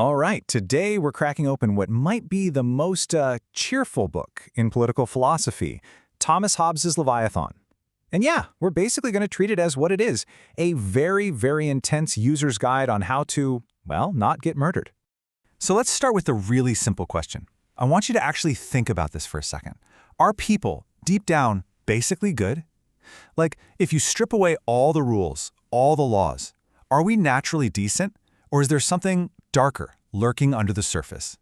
All right, today we're cracking open what might be the most cheerful book in political philosophy, Thomas Hobbes' Leviathan. And yeah, we're basically going to treat it as what it is, a very, very intense user's guide on how to, well, not get murdered. So let's start with a really simple question. I want you to actually think about this for a second. Are people, deep down, basically good? Like, if you strip away all the rules, all the laws, are we naturally decent, or is there something darker lurking under the surface?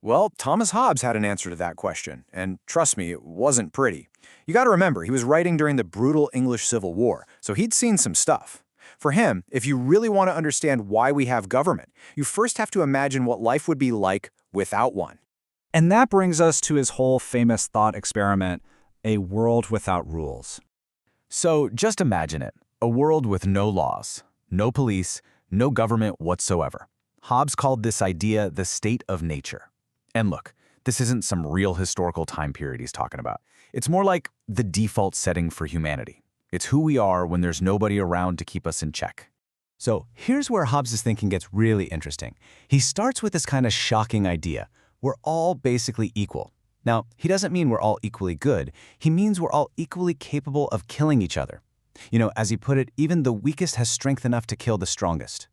Well, Thomas Hobbes had an answer to that question, and trust me, it wasn't pretty. You gotta remember, he was writing during the brutal English Civil War, so he'd seen some stuff. For him, if you really want to understand why we have government, you first have to imagine what life would be like without one. And that brings us to his whole famous thought experiment, a world without rules. So just imagine it, a world with no laws, no police, no government whatsoever. Hobbes called this idea the state of nature. And look, this isn't some real historical time period he's talking about. It's more like the default setting for humanity. It's who we are when there's nobody around to keep us in check. So here's where Hobbes' thinking gets really interesting. He starts with this kind of shocking idea. We're all basically equal. Now, he doesn't mean we're all equally good. He means we're all equally capable of killing each other. You know, as he put it, even the weakest has strength enough to kill the strongest.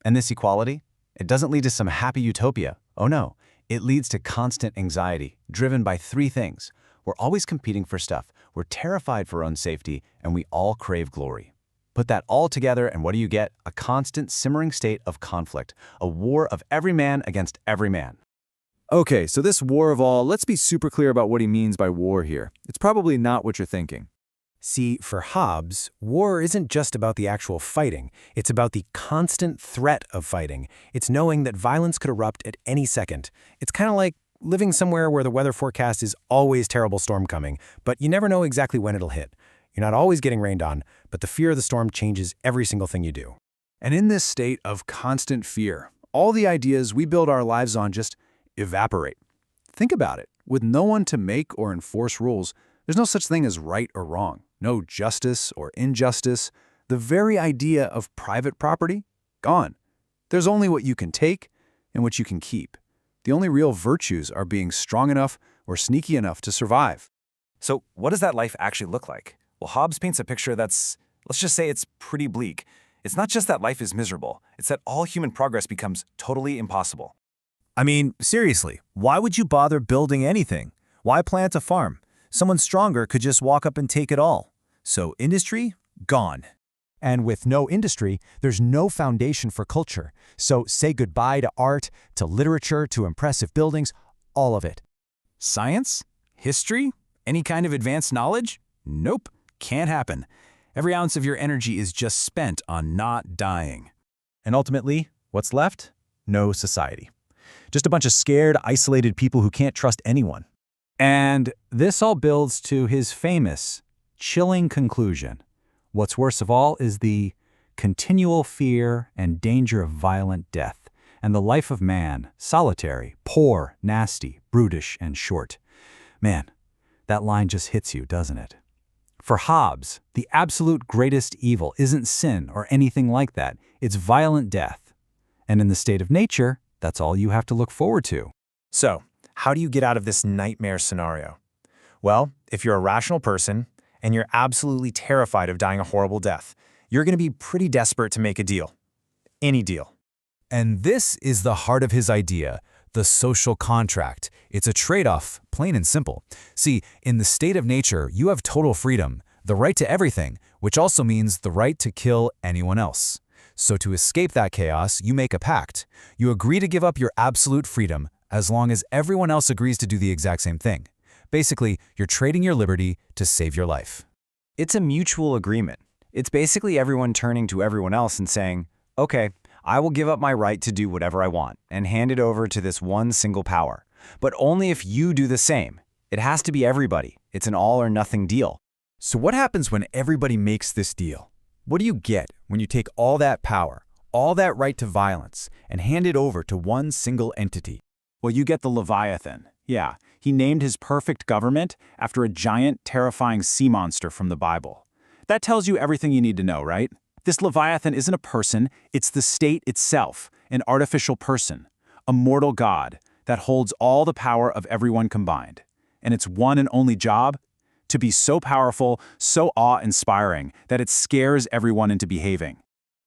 And this equality, it doesn't lead to some happy utopia. Oh no, it leads to constant anxiety, driven by three things. We're always competing for stuff, we're terrified for our own safety, and we all crave glory. Put that all together, and what do you get? A constant, simmering state of conflict, a war of every man against every man. Okay, so this war of all, let's be super clear about what he means by war here. It's probably not what you're thinking. See, for Hobbes, war isn't just about the actual fighting. It's about the constant threat of fighting. It's knowing that violence could erupt at any second. It's kind of like living somewhere where the weather forecast is always terrible storm coming, but you never know exactly when it'll hit. You're not always getting rained on, but the fear of the storm changes every single thing you do. And in this state of constant fear, all the ideas we build our lives on just evaporate. Think about it. With no one to make or enforce rules, there's no such thing as right or wrong. No justice or injustice. The very idea of private property? Gone. There's only what you can take and what you can keep. The only real virtues are being strong enough or sneaky enough to survive. So what does that life actually look like? Well, Hobbes paints a picture that's, let's just say it's pretty bleak. It's not just that life is miserable, it's that all human progress becomes totally impossible. I mean, seriously, why would you bother building anything? Why plant a farm? Someone stronger could just walk up and take it all. So industry, gone. And with no industry, there's no foundation for culture. So say goodbye to art, to literature, to impressive buildings, all of it. Science? History? Any kind of advanced knowledge? Nope, can't happen. Every ounce of your energy is just spent on not dying. And ultimately, what's left? No society. Just a bunch of scared, isolated people who can't trust anyone. And this all builds to his famous, chilling conclusion. What's worst of all is the continual fear and danger of violent death, and the life of man, solitary, poor, nasty, brutish, and short. Man, that line just hits you, doesn't it? For Hobbes, the absolute greatest evil isn't sin or anything like that. It's violent death. And in the state of nature, that's all you have to look forward to. So, how do you get out of this nightmare scenario? Well, if you're a rational person and you're absolutely terrified of dying a horrible death, you're going to be pretty desperate to make a deal. Any deal. And this is the heart of his idea, the social contract. It's a trade-off, plain and simple. See, in the state of nature, you have total freedom, the right to everything, which also means the right to kill anyone else. So to escape that chaos, you make a pact. You agree to give up your absolute freedom as long as everyone else agrees to do the exact same thing. Basically, you're trading your liberty to save your life. It's a mutual agreement. It's basically everyone turning to everyone else and saying, okay, I will give up my right to do whatever I want and hand it over to this one single power. But only if you do the same. It has to be everybody. It's an all or nothing deal. So what happens when everybody makes this deal? What do you get when you take all that power, all that right to violence, and hand it over to one single entity? Well, you get the Leviathan. Yeah, he named his perfect government after a giant, terrifying sea monster from the Bible. That tells you everything you need to know, right? This Leviathan isn't a person, it's the state itself, an artificial person. a mortal god that holds all the power of everyone combined. And its one and only job? To be so powerful, so awe-inspiring, that it scares everyone into behaving.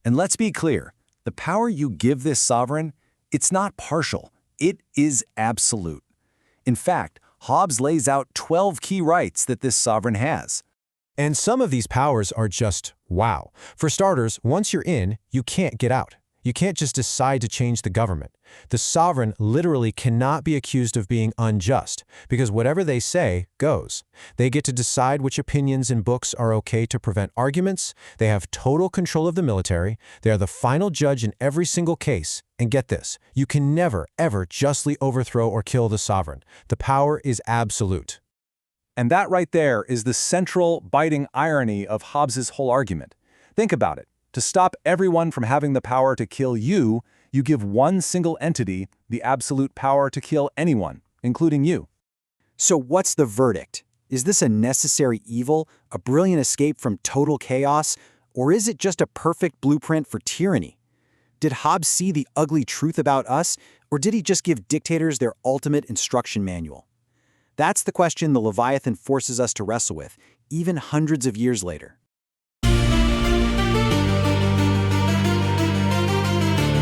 And let's be clear, the power you give this sovereign, it's not partial, it is absolute. In fact, Hobbes lays out 12 key rights that this sovereign has. And some of these powers are just wow. For starters, once you're in, you can't get out. You can't just decide to change the government. The sovereign literally cannot be accused of being unjust, because whatever they say goes. They get to decide which opinions in books are okay to prevent arguments. They have total control of the military. They are the final judge in every single case. And get this, you can never, ever justly overthrow or kill the sovereign. The power is absolute. And that right there is the central, biting irony of Hobbes's whole argument. Think about it. To stop everyone from having the power to kill you, you give one single entity the absolute power to kill anyone, including you. So what's the verdict? Is this a necessary evil, a brilliant escape from total chaos, or is it just a perfect blueprint for tyranny? Did Hobbes see the ugly truth about us, or did he just give dictators their ultimate instruction manual? That's the question the Leviathan forces us to wrestle with, even hundreds of years later.